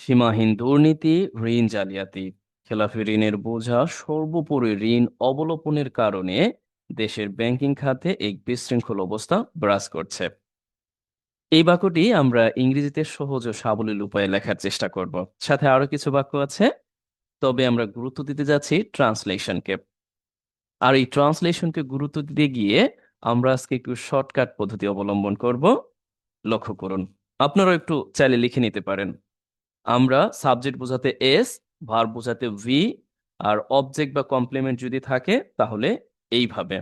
সীমাহীন দুর্নীতি, ঋণ জালিয়াতি, খেলাফি ঋণের বোঝা, সর্বোপরি ঋণ অবলোপনের কারণে দেশের ব্যাংকিং খাতে এক বিশৃঙ্খল অবস্থা বিরাজ করছে। এই বাক্যটি আমরা ইংরেজিতে সহজ ও সাবলীল উপায়ে লেখার চেষ্টা করব। সাথে আরো কিছু বাক্য আছে, তবে আমরা গুরুত্ব দিতে যাচ্ছি ট্রান্সলেশনকে। আর এই ট্রান্সলেশনকে গুরুত্ব দিতে গিয়ে আমরা আজকে একটু শর্টকাট পদ্ধতি অবলম্বন করব। লক্ষ্য করুন, আপনারাও একটু চাইলে লিখে নিতে পারেন। আমরা সাবজেক্ট বোঝাতে এস, ভার্ব বোঝাতে ভি, আর অবজেক্ট বা কমপ্লিমেন্ট যদি থাকে তাহলে এইভাবে।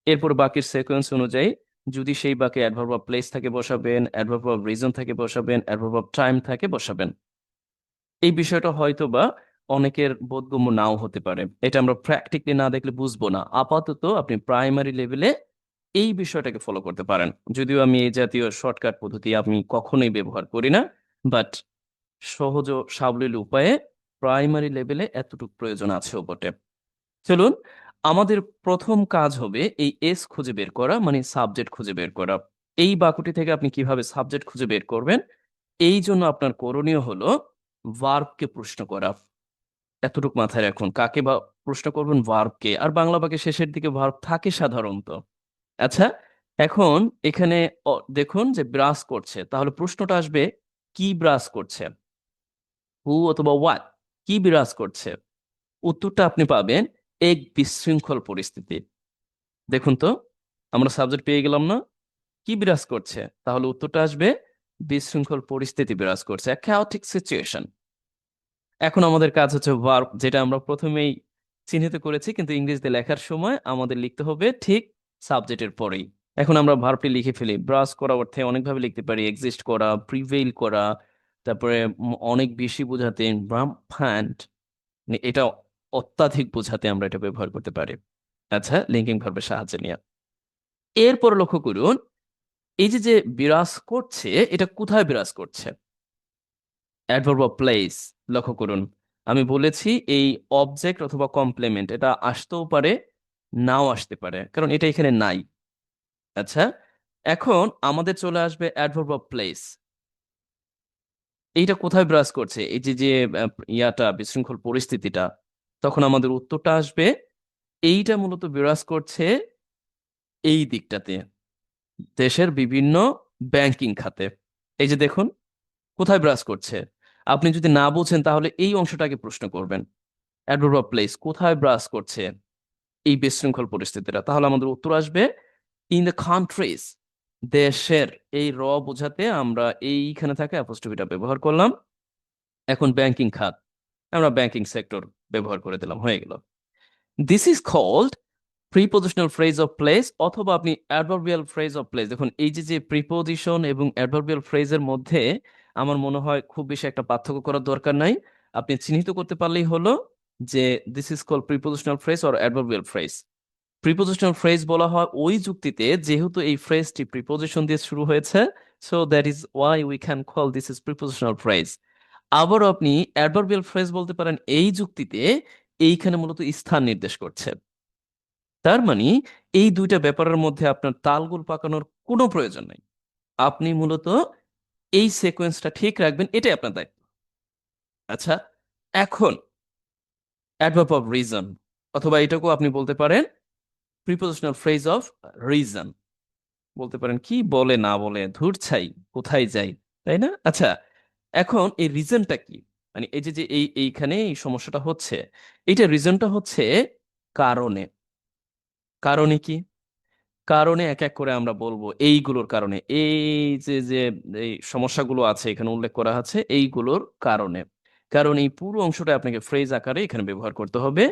এরপর বাকির সিকোয়েন্স অনুযায়ী যদি সেই বাক্যে অ্যাডভার্ব অফ প্লেস থাকে বসাবেন, অ্যাডভার্ব অফ রিজন থাকে বসাবেন, অ্যাডভার্ব অফ টাইম থাকে বসাবেন। এই বিষয়টা হয়তো বা অনেকের বোধগম্য নাও হতে পারে, এটা আমরা প্র্যাকটিক্যালি না দেখলে বুঝবো না। আপাতত আপনি প্রাইমারি লেভেলে এই বিষয়টাকে ফলো করতে পারেন। যদিও আমি এই জাতীয় শর্টকাট পদ্ধতি আমি কখনোই ব্যবহার করি না, বাট সহজ ও সাবলীল উপায়ে প্রাইমারি লেভেলে এতটুকু প্রয়োজন আছেও বটে। চলুন, আমাদের প্রথম কাজ হবে এই এস খুঁজে বের করা, মানে সাবজেক্ট খুঁজে বের করা। এই বাক্যটি থেকে আপনি কিভাবে সাবজেক্ট খুঁজে বের করবেন, এই জন্য আপনার করণীয় হলো ভার্বকে প্রশ্ন করা। এতটুকু মাথায় রাখুন, কাকে বা প্রশ্ন করবেন? ভার্বকে। আর বাংলা বাক্যে শেষের দিকে ভার্ব থাকে সাধারণত। আচ্ছা, এখন এখানে দেখুন যে ব্রাশ করছে, তাহলে প্রশ্নটা আসবে কি ব্রাশ করছে, হু অথবা হোয়াট, কি বিরাজ করছে। উত্তরটা আপনি পাবেন এক বিশৃঙ্খল পরিস্থিতি। দেখুন তো, আমরা সাবজেক্ট পেয়ে গেলাম না? কি বিরাজ করছে, তাহলে উত্তরটা আসবে বিশৃঙ্খল পরিস্থিতি বিরাজ করছে, chaotic সিচুয়েশন। এখন আমাদের কাজ হচ্ছে ভার্ব, যেটা আমরা প্রথমেই চিহ্নিত করেছি, কিন্তু ইংরেজিতে লেখার সময় আমাদের লিখতে হবে ঠিক সাবজেক্টের পরেই। এখন আমরা ভার্বটি লিখে ফেলি। ব্রাশ করা অর্থে অনেকভাবে লিখতে পারি, এক্সিস্ট করা, প্রিভেইল করা, তারপরে অনেক বেশি বোঝাতে রাম্পান্ট, এটা অত্যাধিক বোঝাতে আমরা এটা ব্যবহার করতে পারি। আচ্ছা, লিঙ্কিং ভার্বের সাহায্যে নিয়ে এরপর লক্ষ্য করুন, এই যে যে বিরাজ করছে, এটা কোথায় বিরাজ করছে? Adverb of place. লক্ষ্য করুন, আমি বলেছি এই অবজেক্ট অথবা কমপ্লিমেন্ট এটা আসতেও পারে, নাও আসতে পারে, কারণ এটা এখানে নাই। আচ্ছা, এখন আমাদের চলে আসবে অ্যাডভার্ব অফ প্লেস। এইটা কোথায় বিরাজ করছে, এই যে যে বিশৃঙ্খল পরিস্থিতিটা, তখন আমাদের উত্তরটা আসবে এইটা মূলত বিরাজ করছে এই দিকটাতে, দেশের বিভিন্ন ব্যাংকিং খাতে। এই যে দেখুন, কোথায় ব্রাশ করছে। আপনি যদি না বুঝেন তাহলে এই অংশটাকে প্রশ্ন করবেন, অ্যাডভার্ব অফ প্লেস, কোথায় ব্রাশ করছে এই বিশৃঙ্খল পরিস্থিতিটা, তাহলে আমাদের উত্তর আসবে ইন দ্য কান্ট্রিজ। দেশের, এই বোঝাতে আমরা এইখানে থাকা অ্যাপোস্ট্রফিটা ব্যবহার করলাম। এখন ব্যাংকিং খাত, আমরা ব্যাংকিং সেক্টর ব্যবহার করে দিলাম, হয়ে গেল। This is called prepositional phrase of place, অথবা আপনি অ্যাডভার্বিয়াল ফ্রেজ অফ প্লেস। দেখুন, এই যে যে প্রিপোজিশন এবং অ্যাডভার্বিয়াল ফ্রেজের মধ্যে আমার মনে হয় খুব বেশি একটা পার্থক্য করার দরকার নাই। আপনি চিহ্নিত করতে পারলেই হলো যে this is called prepositional phrase or adverbial phrase. Prepositional phrase বলা হয় ওই যুক্তিতে যেহেতু এই ফ্রেজটি প্রিপোজিশন দিয়ে শুরু হয়েছে, so that is why we can call this is prepositional phrase. আবারও আপনি অ্যাডভার্বিয়াল ফ্রেজ বলতে পারেন এই যুক্তিতে এইখানে মূলত স্থান নির্দেশ করছে। তার মানে এই দুইটা ব্যাপারের মধ্যে আপনার তালগোল পাকানোর কোনো প্রয়োজন নেই। আপনি মূলত এই সিকোয়েন্সটা ঠিক রাখবেন, এটাই আপনার দায়িত্ব। আচ্ছা, এখন অ্যাডভার্ব অফ রিজন, অথবা এটাকেও আপনি বলতে পারেন প্রিপোজিশনাল ফ্রেজ অফ রিজন। বলতে পারেন কি বলে না বলে ধুর ছাই, কোথায় যাই, তাই না? আচ্ছা, এখন এই রিজনটা কি, মানে এই যে যে এইখানে এই সমস্যাটা হচ্ছে, এইটা রিজনটা হচ্ছে কারণে। কারণে কি? কারণে এক এক করে আমরা বলবো এইগুলোর কারণে, এই যে যে এই সমস্যাগুলো আছে এখানে উল্লেখ করা আছে এইগুলোর কারণে। কারণ এই পুরো অংশটা আপনাকে ফ্রেজ আকারে এখানে ব্যবহার করতে হবে,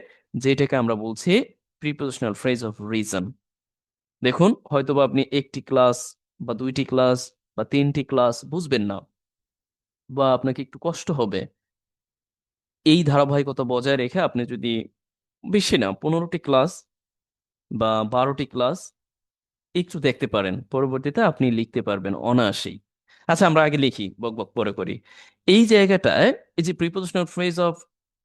যেটাকে আমরা বলছি প্রিপোজিশনাল ফ্রেজ অফ রিজন। দেখুন, হয়তোবা আপনি একটি ক্লাস বা দুইটি ক্লাস বা তিনটি ক্লাস বুঝবেন না, বা আপনাকে একটু কষ্ট হবে। এই ধারাবাহিকতা বজায় রেখে আপনি যদি বেশি না 15টি ক্লাস বা 12টি ক্লাস একটু দেখতে পারেন, পরবর্তীতে আপনি লিখতে পারবেন অনায়াসেই। আচ্ছা, আমরা আগে লিখি, বক বক পরে করি। এই জায়গাটায় এই যে prepositional phrase of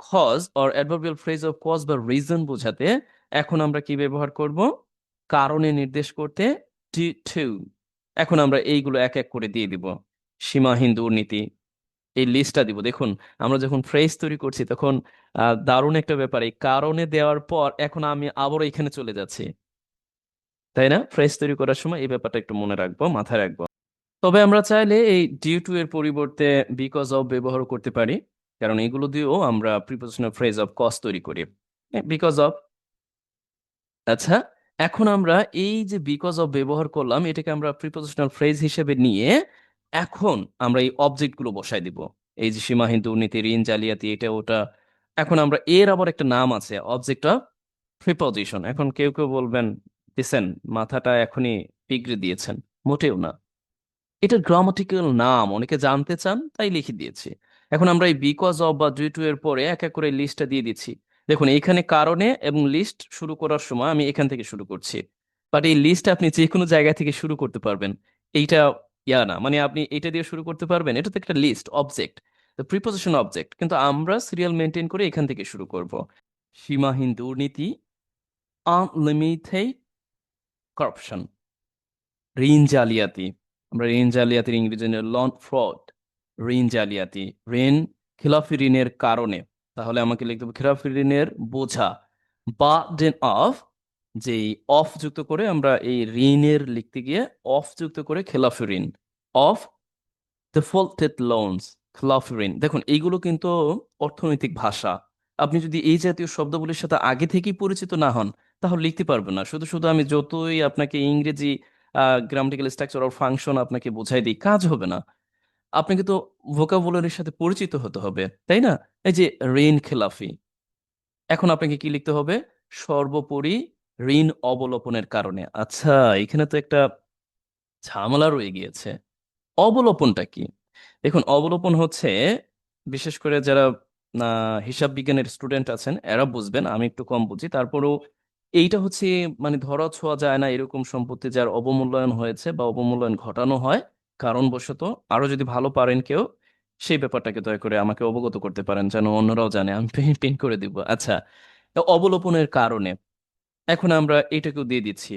cause or adverbial phrase of cause বা রিজন বোঝাতে এখন আমরা কি ব্যবহার করব? কারণে নির্দেশ করতে টু টু। এখন আমরা এইগুলো এক এক করে দিয়ে দিব। সীমাহীন দুর্নীতি, এই লিস্টটা দিব। দেখুন, আমরা যখন ফ্রেজ তৈরি করছি তখন দারুণ একটা ব্যাপার, এই কারণে দেওয়ার পর এখন আমি আবার এখানে চলে যাচ্ছি, তাই না? ফ্রেজ তৈরি করার সময় এই ব্যাপারটা একটু মনে রাখবো, মাথায় রাখবো। তবে আমরা চাইলে এই ডিউ টু এর পরিবর্তে বিকজ অফ ব্যবহার করতে পারি, কারণ এগুলো দিয়েও আমরা প্রিপোজিশনাল ফ্রেজ অফ কজ তৈরি করি। Because of. আচ্ছা, এখন আমরা এই যে বিকজ অফ ব্যবহার করলাম, এটাকে আমরা প্রিপোজিশনাল ফ্রেজ হিসেবে নিয়ে এখন আমরা এই অবজেক্ট গুলো বসাই দিব। এই যে সীমাহীন দুর্নীতি, ঋণ জালিয়াতি, এটা ওটা। এখন আমরা এর আবার একটা নাম আছে, অবজেক্ট অফ প্রিপোজিশন। এখন কেউ কেউ বলবেন, দিছেন মাথাটা এখনই বিগড়ে দিয়েছেন। মোটেও না, এটার গ্রামাটিক্যাল নাম অনেকে জানতে চান তাই লিখে দিয়েছি। এখন আমরা এই বিকজ অফ বা ডিউ টু এর পরে এক এক করে লিস্টটা দিয়ে দিচ্ছি। দেখুন, এইখানে কারণে এবং লিস্ট শুরু করার সময় আমি এখান থেকে শুরু করছি, বাট এই লিস্ট আপনি যে কোনো জায়গা থেকে শুরু করতে পারবেন। এইটা না, মানে আপনি এটা দিয়ে শুরু করতে পারবেন, এটা তো একটা লিস্ট অবজেক্ট, প্রিপোজিশন অবজেক্ট, কিন্তু আমরা সিরিয়াল মেনটেন করে এখান থেকে শুরু করব। সীমাহীন দুর্নীতি, আনলিমিটেড করাপশন, ঋণ জালিয়াতি। আমরা ঋণ জালিয়াতির ইংরেজি লন ফ্রড, ঋণ জালিয়াতি, ঋণ খেলাফি ঋণের কারণে। তাহলে আমাকে লিখতে হবে খেলাফি ঋণের বোঝা, বার্ডেন অফ। যে অফ যুক্ত করে আমরা এই ঋণের লিখতে গিয়ে অফ যুক্ত করে খেলাফি ঋণ, অফ ডিফল্টেড লোনস, খেলাফি ঋণ। দেখুন, এইগুলো কিন্তু অর্থনৈতিক ভাষা। আপনি যদি এই জাতীয় শব্দগুলির সাথে আগে থেকেই পরিচিত না হন, তাহলে লিখতে পারবেন না। শুধু শুধু আমি যতই আপনাকে ইংরেজি গ্রামাটিক্যাল স্ট্রাকচার অর ফাংশন আপনাকে বোঝাই দিই, কাজ হবে না। আপনাকে তো ভোকাবুলারির সাথে পরিচিত হতে হবে, তাই না? এই যে ঋণ খেলাফি, এখন আপনাকে কি লিখতে হবে? সর্বোপরি ঋণ অবলোপনের কারণে। আচ্ছা, এখানে তো একটা ঝামেলা রয়ে গিয়েছে। অবলোপনটা কি? দেখুন, অবলোপন হচ্ছে, বিশেষ করে যারা হিসাব বিজ্ঞানের স্টুডেন্ট আছেন এরা বুঝবেন, আমি একটু কম বুঝি, তারপরেও এইটা হচ্ছে মানে ধরা ছোঁয়া যায় না এরকম সম্পত্তি যার অবমূল্যায়ন হয়েছে বা অবমূল্যায়ন ঘটানো হয় কারণবশত। আরো যদি ভালো পারেন কেউ, সেই ব্যাপারটাকে দয়া করে আমাকে অবগত করতে পারেন, যেন অন্যরাও জানে, আমি পিন করে দিব। আচ্ছা, তো অবলোপনের কারণে এখন আমরা এটাকেও দিয়ে দিচ্ছি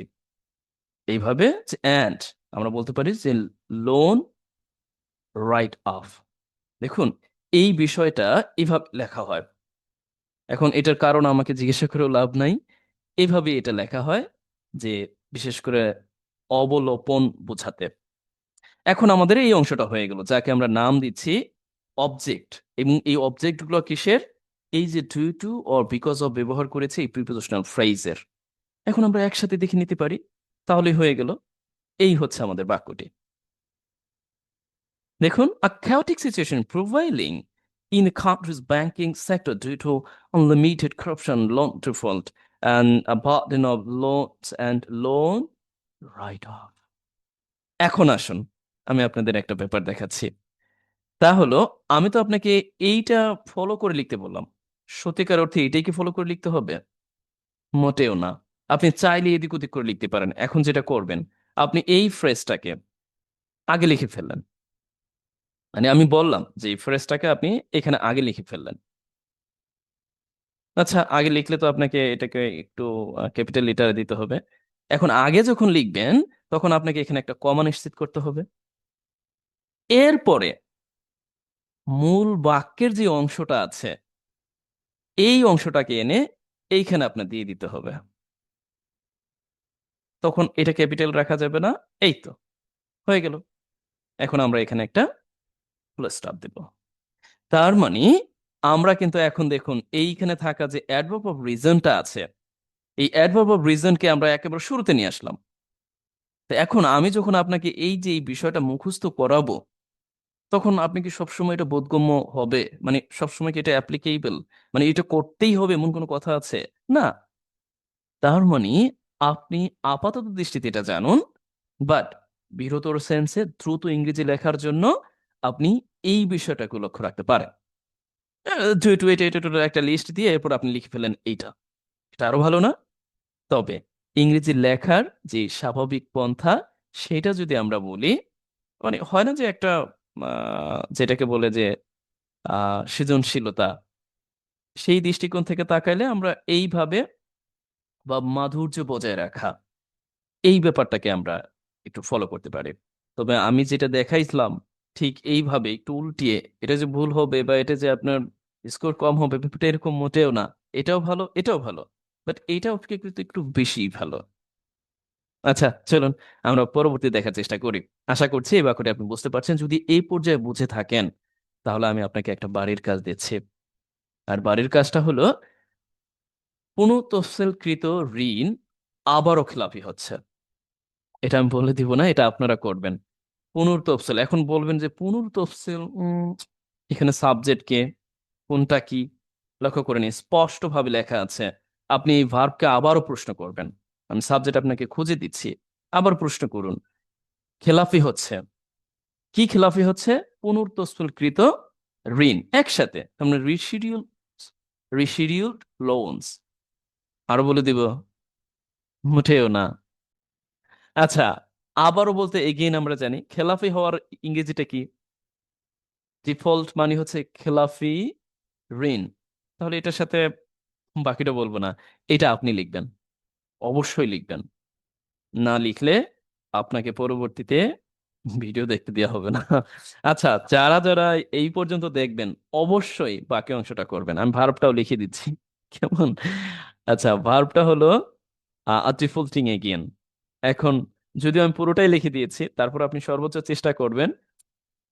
এইভাবে যে অ্যান্ড আমরা বলতে পারি যে লোন রাইট অফ। দেখুন, এই বিষয়টা এভাবে লেখা হয়। এখন এটার কারণ আমাকে জিজ্ঞাসা করেও লাভ নাই, এভাবে এটা লেখা হয় যে বিশেষ করে অবলোপন বোঝাতে। এখন আমাদের এই অংশটা হয়ে গেল, যাকে আমরা নাম দিচ্ছি অবজেক্ট। এবং এই অবজেক্ট গুলো কিসের? এই যে due to or because of ব্যবহার করেছে এই প্রিপোজিশনাল ফ্রেজের। এখন আমরা একসাথে দেখে নিতে পারি, তাহলেই হয়ে গেল। এই হচ্ছে আমাদের বাক্যটি। দেখুন, a chaotic situation prevailing in the country's banking sector due to unlimited corruption, loan default, and a burden of loans and loan write-off. এখন আসুন, আমি আপনাদের একটা ব্যাপার দেখাচ্ছি। তা হলো, আমি তো আপনাকে এইটা ফলো করে লিখতে বললাম। সত্যিকার অর্থে এটাই কি ফলো করে লিখতে হবে? মোটেও না। আপনি চাইলে এদিক ওদিক করে লিখতে পারেন। এখন যেটা করবেন, আপনি এই ফ্রেজটাকে আগে লিখে ফেললেন। মানে আমি বললাম যে এই ফ্রেজটাকে আপনি এখানে আগে লিখে ফেললেন। আচ্ছা, আগে লিখলে তো আপনাকে এটাকে একটু ক্যাপিটাল লেটারে দিতে হবে। এখন আগে যখন লিখবেন, তখন আপনাকে এখানে একটা কমা নিশ্চিত করতে হবে। এরপরে মূল বাক্যের যে অংশটা আছে, এই অংশটাকে এনে এইখানে আপনার দিয়ে দিতে হবে। তখন এটা ক্যাপিটাল রাখা যাবে না। এই তো হয়ে গেল। এখন আমরা এখানে একটা ফুল স্টপ দেব। তার মানে আমরা কিন্তু এখন দেখুন এইখানে থাকা যে অ্যাডভার্ব অফ রিজনটা আছে, এই অ্যাডভার্ব অফ রিজনকে আমরা একেবারে শুরুতে নিয়ে আসলাম। তো এখন আমি যখন আপনাকে এই যে এই বিষয়টা মুখস্থ করাবো, তখন আপনি কি সবসময় এটা বোধগম্য হবে? মানে সবসময় কি এটা অ্যাপ্লিকেবল? মানে এটা করতেই হবে এমন কোনো কথা আছে? না। তার মানে আপনি আপাতত দৃষ্টিতে এটা জানুন, বাট বৃহত্তর সেন্সে দ্রুত ইংরেজি লেখার জন্য আপনি এই বিষয়টাকে লক্ষ্য রাখতে পারেন। এটা একটা লিস্ট দিয়ে এরপর আপনি লিখে ফেলেন এইটা, এটা আরো ভালো না? তবে ইংরেজি লেখার যে স্বাভাবিক পন্থা, সেটা যদি আমরা বলি, মানে হয় না যে একটা যেটাকে বলে যে সৃজনশীলতা, সেই দৃষ্টিকোণ থেকে তাকাইলে আমরা এইভাবে বা মাধুর্য বজায় রাখা, এই ব্যাপারটাকে আমরা একটু ফলো করতে পারি। তবে আমি যেটা দেখাইছিলাম ঠিক এইভাবে একটু উল্টিয়ে, এটা যে ভুল হবে বা এটা যে আপনার স্কোর কম হবে ব্যাপারটা এরকম মোটেও না। এটাও ভালো, এটাও ভালো, বাট এইটা অপেক্ষাকৃত একটু বেশি ভালো। আচ্ছা চলুন আমরা পরবর্তী দেখার চেষ্টা করি। আশা করছি এই বাক্যটি আপনি বুঝতে পারছেন। যদি এই পর্যায়ে বুঝে থাকেন তাহলে আমি আপনাকে একটা বাড়ির কাজ দিচ্ছি। আর বাড়ির কাজটা হলো পুনঃতফসিলকৃত ঋণ আবারও খেলাপি হচ্ছে। এটা আমি বলে দিব না, এটা আপনারা করবেন। পুনর্তফসিল, এখন বলবেন যে পুনর্তফসিল এখানে সাবজেক্ট কে, কোনটা কি? লক্ষ্য করে নিন স্পষ্ট ভাবে লেখা আছে। আপনি এই ভার্বকে আবারও প্রশ্ন করবেন। আমি সাবজেক্ট আপনাকে খুঁজে দিচ্ছি, আবার প্রশ্ন করুন। খেলাফি হচ্ছে, কি খেলাফি হচ্ছে? পুনর্তফসিলকৃত ঋণ, একসাথে আমরা রিশিডিউল, রিশিডিউলড লোনস। আরো বলে দিব? মোটেও না। আচ্ছা, আবারও বলতে এগেইন আমরা জানি খেলাফি হওয়ার ইংরেজিটা কি? ডিফল্ট মানে হচ্ছে খেলাফি ঋণ। তাহলে এটার সাথে বাকিটা বলবো না, এটা আপনি লিখবেন, অবশ্যই লিখবেন। না লিখলে আপনাকে পরবর্তীতে ভিডিও দেখতে দেওয়া হবে না। আচ্ছা, যারা যারা এই পর্যন্ত দেখবেন অবশ্যই বাকি অংশটা করবেন। আমি ভার্বটাও লিখে দিচ্ছি, কেমন? আচ্ছা, ভার্বটা হলো ডিফল্টিং এগেইন। এখন যদিও আমি পুরোটাই লিখে দিয়েছি, তারপর আপনি সর্বোচ্চ চেষ্টা করবেন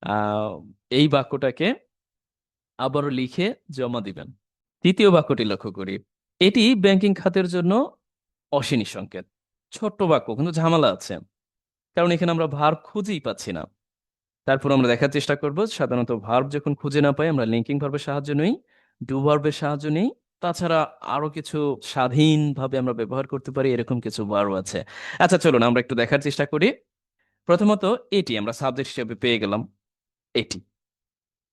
আহ এই বাক্যটাকে আবারও লিখে জমা দিবেন। তৃতীয় বাক্যটি লক্ষ্য করি। এটি ব্যাংকিং খাতের জন্য অশনি সংকেত। ছোট্ট বাক্য কিন্তু ঝামেলা আছে, কারণ এখানে আমরা ভার্ব খুঁজেই পাচ্ছি না। তারপর আমরা দেখার চেষ্টা করব, সাধারণত ভার্ব যখন খুঁজে না পাই আমরা লিঙ্কিং ভার্বের সাহায্য নেই, ডু ভার্বের সাহায্য নেই। তাছাড়া আরো কিছু স্বাধীনভাবে আমরা ব্যবহার করতে পারি, এরকম কিছু ভার্ব আছে। আচ্ছা চলুন আমরা একটু দেখার চেষ্টা করি। প্রথমত এটি আমরা সাবজেক্ট হিসেবে পেয়ে গেলাম, এটি।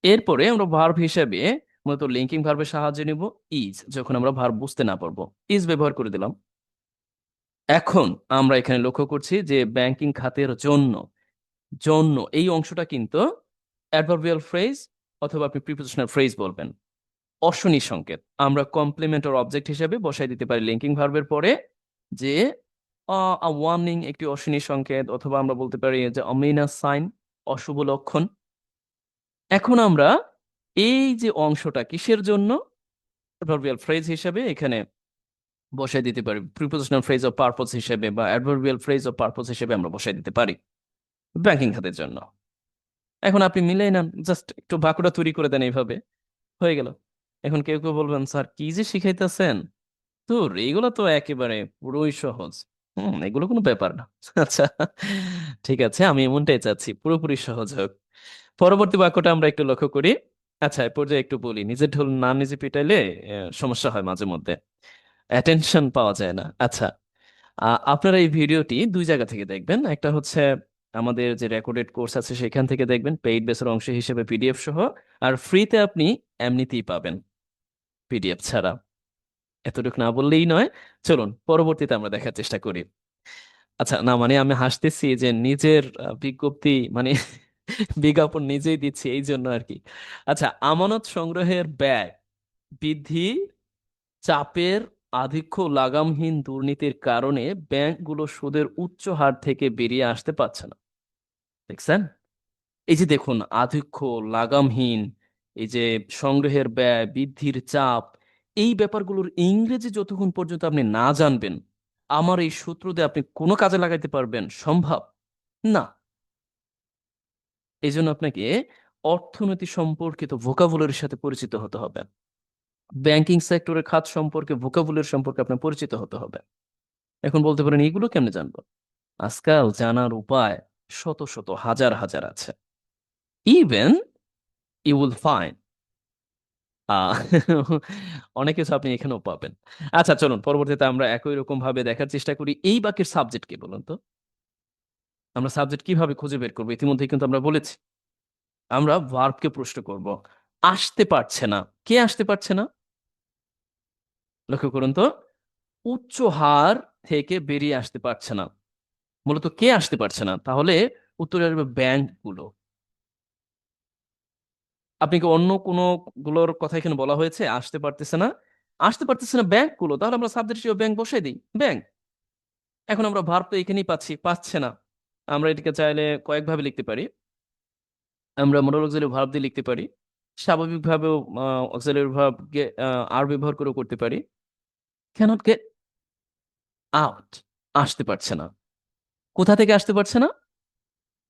এরপরে আমরা ভার্ব হিসেবে মূলত লিঙ্কিং ভার্বের সাহায্য নিব, ইজ, যখন আমরা ভার্ব বুঝতে না পারবো ইজ ব্যবহার করে দিলাম। এখন আমরা এখানে লক্ষ্য করছি যে ব্যাংকিং খাতের জন্য, জন্য এই অংশটা কিন্তু অ্যাডভার্বিয়াল ফ্রেজ অথবা আপনি প্রিপোজিশনাল ফ্রেজ বলবেন, অশনি সংকেত। আমরা কমপ্লিমেন্ট অর অবজেক্ট হিসেবে বসাই দিতে পারি লিঙ্কিং ভার্বের পরে যে ওয়ার্নিং একটি অশনি সংকেত, অথবা আমরা বলতে পারি যে অমিনাস সাইন, অশুভ লক্ষণ। এখন আমরা এই যে অংশটা কিসের জন্য অ্যাডভার্বিয়াল ফ্রেজ হিসেবে এখানে বসাই দিতে পারি, প্রিপোজিশনাল ফ্রেজ অফ পারপোজ হিসেবে বা অ্যাডভার্বিয়াল ফ্রেজ অফ পারপোজ হিসেবে আমরা বসাই দিতে পারি ব্যাংকিং খাতের জন্য। এখন আপনি মিলাই নেন, জাস্ট একটু বাঁকুড়া তৈরি করে দেন, এইভাবে হয়ে গেল। এখন কেউ কেউ বলবেন স্যার কি যে শিখাইতেছেন, তো এগুলো তো একেবারে পুরোই সহজ। এগুলো কোনো ব্যাপার না। আচ্ছা ঠিক আছে, আমি এমনটাই চাচ্ছি, পুরোপুরি সহজ হোক। পরবর্তী বাক্যটা আমরা একটু লক্ষ্য করি। আচ্ছা এ পর্যায়ে একটু বলি, নিজের ঢোল না নিজে পিটাইলে সমস্যা হয় মাঝে মধ্যে, অ্যাটেনশন পাওয়া যায় না। আচ্ছা, আপনারা এই ভিডিওটি দুই জায়গা থেকে দেখবেন। একটা হচ্ছে আমাদের যে রেকর্ডেড কোর্স আছে সেখান থেকে দেখবেন, পেইড বেসের অংশ হিসেবে পিডিএফ সহ। আর ফ্রিতে আপনি এমনিতেই পাবেন পিডিএফ ছাড়া। এতটুকু না বললেই নয়, চলুন পরবর্তীতে আমরা দেখার চেষ্টা করি। আচ্ছা, না মানে আমি হাসতেছি যে নিজের বিজ্ঞপ্তি মানে বিজ্ঞাপন নিজেই দিচ্ছি এই জন্য আর কি। আচ্ছা, আমানত সংগ্রহের ব্যয় বৃদ্ধি, চাপের, আধিক্য, লাগামহীন দুর্নীতির কারণে ব্যাংকগুলো সুদের উচ্চ হার থেকে বেরিয়ে আসতে পারছে না। দেখছেন? এই যে দেখুন, আধিক্য, লাগামহীন, এই যে সংগ্রহের ব্যয় বৃদ্ধির চাপ, এই ব্যাপারগুলোর ইংরেজি যতক্ষণ পর্যন্ত আপনি না জানবেন, আমার এই সূত্র দিয়ে আপনি কোনো কাজে লাগাইতে পারবেন সম্ভব না। এই জন্য আপনাকে অর্থনীতি সম্পর্কিত ভোকাবুলারির সাথে পরিচিত হতে হবে। ব্যাংকিং সেক্টরের খাত সম্পর্কে ভোকাবুলারি সম্পর্কে আপনার পরিচিত হতে হবে। এখন বলতে পারেন এগুলো কেমনে জানবো? আজকাল জানার উপায় শত শত হাজার হাজার আছে। ইভেন ইউ উইল ফাইন্ড আহ অনেক কিছু আপনি এখানেও পাবেন। আচ্ছা চলুন পরবর্তীতে আমরা একই রকম ভাবে দেখার চেষ্টা করি। এই বাক্যের সাবজেক্ট কি বলুন তো? আমরা সাবজেক্ট কিভাবে খুঁজে বের করবো ইতিমধ্যেই কিন্তু আমরা বলেছি। আমরা ভার্বকে প্রশ্ন করব, আসতে পারছে না। কে আসতে পারছে না? লক্ষ্য করুন তো, উচ্চ হার থেকে বেরিয়ে আসতে পারছে না। মূলত কে আসতে পারছে না? তাহলে উত্তরে আসবে ব্যাংকগুলো। আপনি কি অন্য কোনো গুলোর কথা এখানে বলা হয়েছে আসতে পারতেছে না? আসতে পারতেছে না ব্যাংকগুলো, তাহলে আমরা সাবজেক্ট হিসেবে ব্যাংক বসাই দিই, ব্যাংক। এখন আমরা ভার্ব তো এখানেই পাচ্ছি, পাচ্ছে না। আমরা এটাকে চাইলে কয়েকভাবে লিখতে পারি। আমরা মোডাল অক্সিলারি ভার্ব দিয়ে লিখতে পারি, স্বাভাবিকভাবেও অক্সিলারি ভার্ব আর ব্যবহার করেও করতে পারি। ক্যানট গেট আউট, আসতে পারছে না। কোথা থেকে আসতে পারছে না?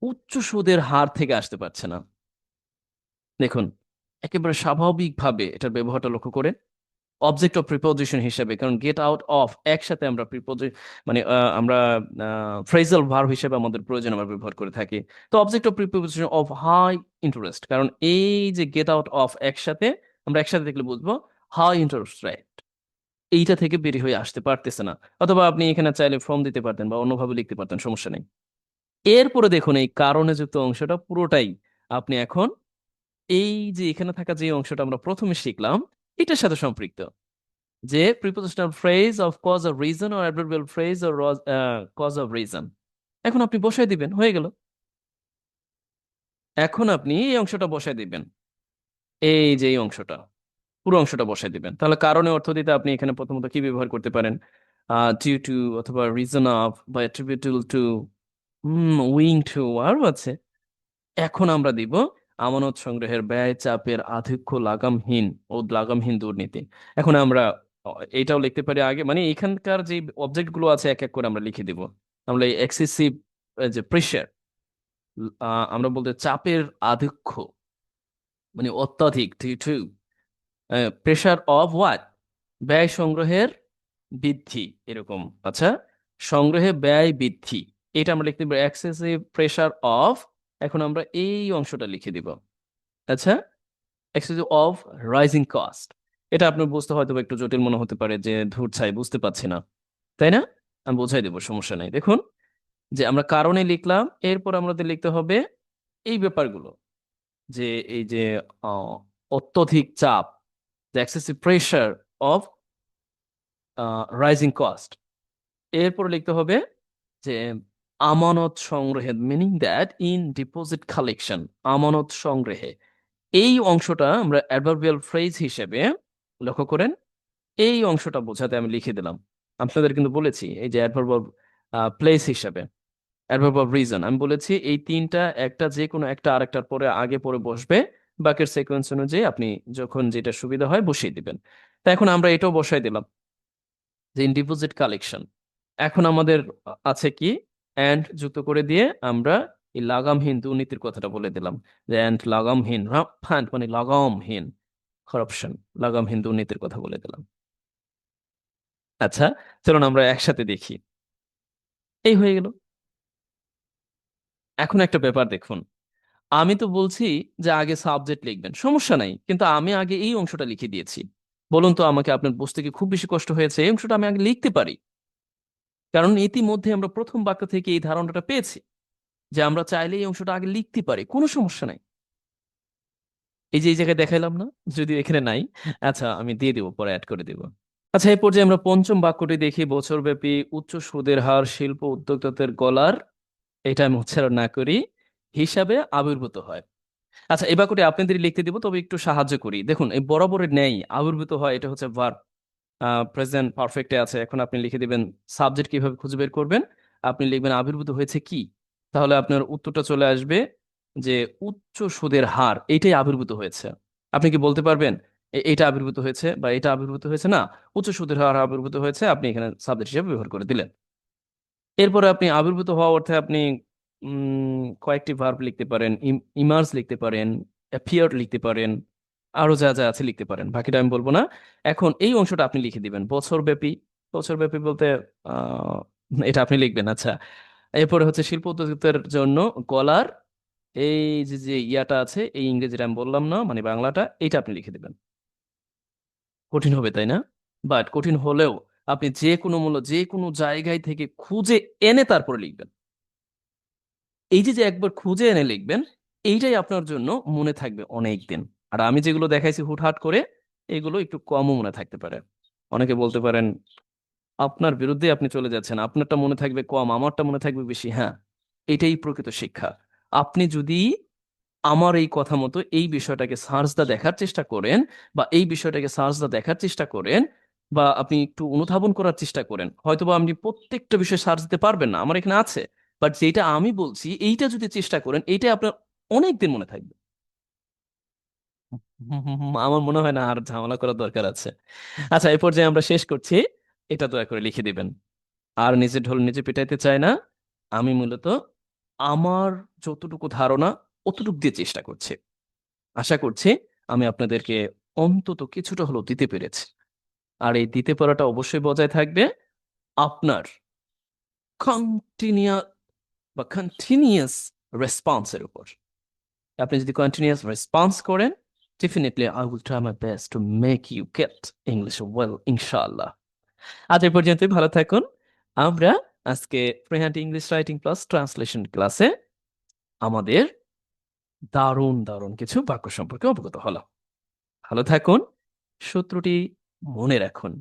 উচ্চ সুদের হার থেকে আসতে পারছে না। দেখুন, একেবারে স্বাভাবিকভাবে এটার ব্যবহারটা লক্ষ্য করে অবজেক্ট অফ প্রিপোজিশন হিসেবে, কারণ গেট আউট অফ একসাথে আমরা মানে আমরা ফ্রেজাল ভার্ব হিসেবে আমাদের প্রয়োজন আমরা ব্যবহার করে থাকি। তো object of preposition of high interest, কারণ এই যে গেট আউট অফ একসাথে আমরা একসাথে দেখলে বুঝবো হাই ইন্টারেস্ট রেট, এইটা থেকে বেরিয়ে হয়ে আসতে পারতেছে না। অথবা আপনি এখানে চাইলে ফর্ম দিতে পারতেন বা অন্যভাবে লিখতে পারতেন, সমস্যা নেই। এরপরে দেখুন এই কারণে যুক্ত অংশটা পুরোটাই আপনি এখন এই যে এখানে থাকা যে অংশটা আমরা প্রথমে শিখলাম এটার সাথে সম্পৃক্ত, যে prepositional phrase of cause of reason or adverbial phrase or cause of reason, এখন আপনি বসায় দিবেন, হয়ে গেল। এখন আপনি এই অংশটা বসায় দিবেন, এই যে এই অংশটা, পুরো অংশটা বসায় দিবেন। তাহলে কারণে অর্থ দিতে আপনি এখানে প্রথমত কি ব্যবহার করতে পারেন? ডিউ টু, অথবা রিজন অফ, বা অ্যাট্রিবিউটেবল টু, উইং টু, আরো আছে। এখন আমরা দিব আমানত সংগ্রহের ব্যয় চাপের আধিক্য লাগামহীন ও লাগামহীন দুর্নীতি। এখন আমরা এইটাও লিখতে পারি আগে, মানে এখানকার যে অবজেক্ট গুলো আছে এক এক করে আমরা লিখে দিব। আমরা এই এক্সেসিভ যে প্রেশার, আমরা বলতে চাপের আধিক্য, মানে অত্যাধিক, টু প্রেশার অফ হোয়াট, ব্যয় সংগ্রহের বৃদ্ধি, এরকম। আচ্ছা, সংগ্রহে ব্যয় বৃদ্ধি, এটা আমরা লিখতে পারি এক্সেসিভ প্রেশার অফ। এখন আমরা এই অংশটা লিখে দিব। আচ্ছা, এক্সেসিভ অফ রাইজিং কস্ট, এটা আপনার বুঝতে হয়তো একটু জটিল মনে হতে পারে যে ধুর ছাই বুঝতে পারছি না, তাই না? আমি বোঝাই দেবো, সমস্যা নাই। দেখুন, যে আমরা কারণে লিখলাম, এরপর আমাদের লিখতে হবে এই ব্যাপারগুলো, যে এই যে আহ, অত্যধিক চাপ, the excessive pressure of rising cost। এরপর লিখতে হবে যে আমানত সংগ্রহে, meaning that in deposit collection, আমানত সংগ্রহে, এই অংশটা আমরা অ্যাডভার্বিয়াল ফ্রেজ হিসেবে, লক্ষ্য করেন, এই অংশটা বোঝাতে আমি লিখে দিলাম। আপনাদের কিন্তু বলেছি এই যে অ্যাডভার্ব অফ প্লেস হিসেবে, অ্যাডভার্ব অফ রিজন আমি বলেছি এই তিনটা একটা যে কোনো একটা আরেকটার পরে আগে পরে বসবে, বাকের সিকোয়েন্স অনুযায়ী আপনি যখন যেটা সুবিধা হয় বসিয়ে দিবেন। তা এখন আমরা এটাও বসাই দিলাম যে ইন ডিপোজিট কালেকশন। এখন আমাদের আছে কি, অ্যান্ড যুক্ত করে দিয়ে আমরা এই লাগামহীন দুর্নীতির কথাটা বলে দিলাম, যে অ্যান্ড লাগামহীন, ফান্ড মানে লাগামহীন করাপশন, লাগামহীন দুর্নীতির কথা বলে দিলাম। আচ্ছা, চলুন আমরা একসাথে দেখি। এই হয়ে গেল। এখন একটা ব্যাপার দেখুন, আমি তো বলছি যে আগে সাবজেক্ট লিখবেন, সমস্যা নাই, কিন্তু আমি আগে এই অংশটা লিখে দিয়েছি। বলুন তো আমাকে, আপনার বুঝতে কি খুব বেশি কষ্ট হয়েছে? এই অংশটা আমি আগে লিখতে পারি, কারণ ইতিমধ্যে আমরা প্রথম বাক্য থেকে এই ধারণাটা পেয়েছি যে আমরা চাইলে এই অংশটা আগে লিখতে পারি, কোনো সমস্যা নাই। এই যে এই জায়গায় দেখাইলাম না, যদি এখানে নাই, আচ্ছা আমি দিয়ে দিব, পরে অ্যাড করে দিব। আচ্ছা, এই পর্যায়ে আমরা পঞ্চম বাক্যটি দেখি, বছরব্যাপী উচ্চ সুদের হার শিল্প উদ্যোক্তাদের গলার, এটা আমি উচ্চারণ না করি, হিসাবে আবির্ভূত হয়। আচ্ছা, এই বাক্যটি আপনাদের লিখতে দিব, তবে একটু সাহায্য করি। দেখুন, এই বরাবরের ন্যায় আবির্ভূত হয়, এটা হচ্ছে ভার্ব, প্রেজেন্ট পারফেক্টে আছে। এখন আপনি লিখে দিবেন সাবজেক্ট কিভাবে খুঁজে বের করবেন, আপনি লিখবেন আবির্ভূত হয়েছে কি, তাহলে আপনার উত্তরটা চলে আসবে যে উচ্চ সুদের হার এইটাই আবির্ভূত হয়েছে। আপনি কি বলতে পারবেন এইটা আবির্ভূত হয়েছে বা এটা আবির্ভূত হয়েছে? না, উচ্চ সুদের হার আবির্ভূত হয়েছে, আপনি এখানে সাবজেক্ট হিসেবে ব্যবহার করে দিলেন। এরপরে আপনি আবির্ভূত হওয়া অর্থে আপনি কয়েকটি ভার্ব লিখতে পারেন, ইমার্জ লিখতে পারেন, অ্যাপিয়ার লিখতে পারেন, আরো যা যা আছে লিখতে পারেন, বাকিটা আমি বলবো না। এখন এই অংশটা আপনি লিখে দিবেন বছরব্যাপী। বছরব্যাপী বলতে আহ এটা আপনি লিখবেন। আচ্ছা, এরপরে হচ্ছে শিল্প উদ্যোক্তাদের জন্য গলার, এই যে যে ইয়াটা আছে, এই ইংরেজিটা আমি বললাম না, মানে বাংলাটা, এইটা আপনি লিখে দিবেন। কঠিন হবে তাই না? বাট কঠিন হলেও আপনি যে কোনো মূল্য, যে কোনো জায়গায় থেকে খুঁজে এনে তারপরে লিখবেন। এই যে যে একবার খুঁজে এনে লিখবেন, এইটাই আপনার জন্য মনে থাকবে অনেক দিন। আর আমি যেগুলো দেখাইছি হুটহাট করে, এগুলো একটু কমও মনে থাকতে পারে। অনেকে বলতে পারেন আপনার বিরুদ্ধে আপনি চলে যাচ্ছেন, আপনারটা মনে থাকবে কম, আমারটা মনে থাকবে বেশি। হ্যাঁ, এটাই প্রকৃত শিক্ষা। আপনি যদি আমার এই কথা মতো এই বিষয়টাকে সার্চ দা দেখার চেষ্টা করেন, বা এই বিষয়টাকে সার্চ দা দেখার চেষ্টা করেন, বা আপনি একটু অনুধাবন করার চেষ্টা করেন, হয়তোবা আপনি প্রত্যেকটা বিষয় সার্চ দিতে পারবেন না, আমার এখানে আছে, বাট যেটা আমি বলছি এইটা যদি চেষ্টা করেন, এইটা আপনার অনেকদিন মনে থাকবে। আমার মনে হয় না আর ঝামেলা করার দরকার আছে। আচ্ছা, এই পর্যায়ে আমরা শেষ করছি। এটা দয়া করে লিখে দিবেন। আর নিজে ঢোল নিজে পিটাইতে চাই না। আমি মূলত আমার যতটুকু ধারণা অতটুকু দিয়ে চেষ্টা করছি। আশা করছি আমি আপনাদেরকে অন্তত কিছুটা হলেও দিতে পেরেছি। আর এই দিতে পারাটা অবশ্যই বজায় থাকবে আপনার কন্টিনিউয়াস কন্টিনিউয়াস রেসপন্সের উপর। আপনি যদি কন্টিনিউয়াস রেসপন্স করেন, definitely I will try my best to make you get English well, ইনশাআল্লাহ। আজ এই পর্যন্তই, ভালো থাকুন। আমরা আজকে free hand English writing plus translation ক্লাসে আমাদের দারুণ দারুণ কিছু বাক্য সম্পর্কে অবগত হলাম। ভালো থাকুন, সূত্রটি মনে রাখুন।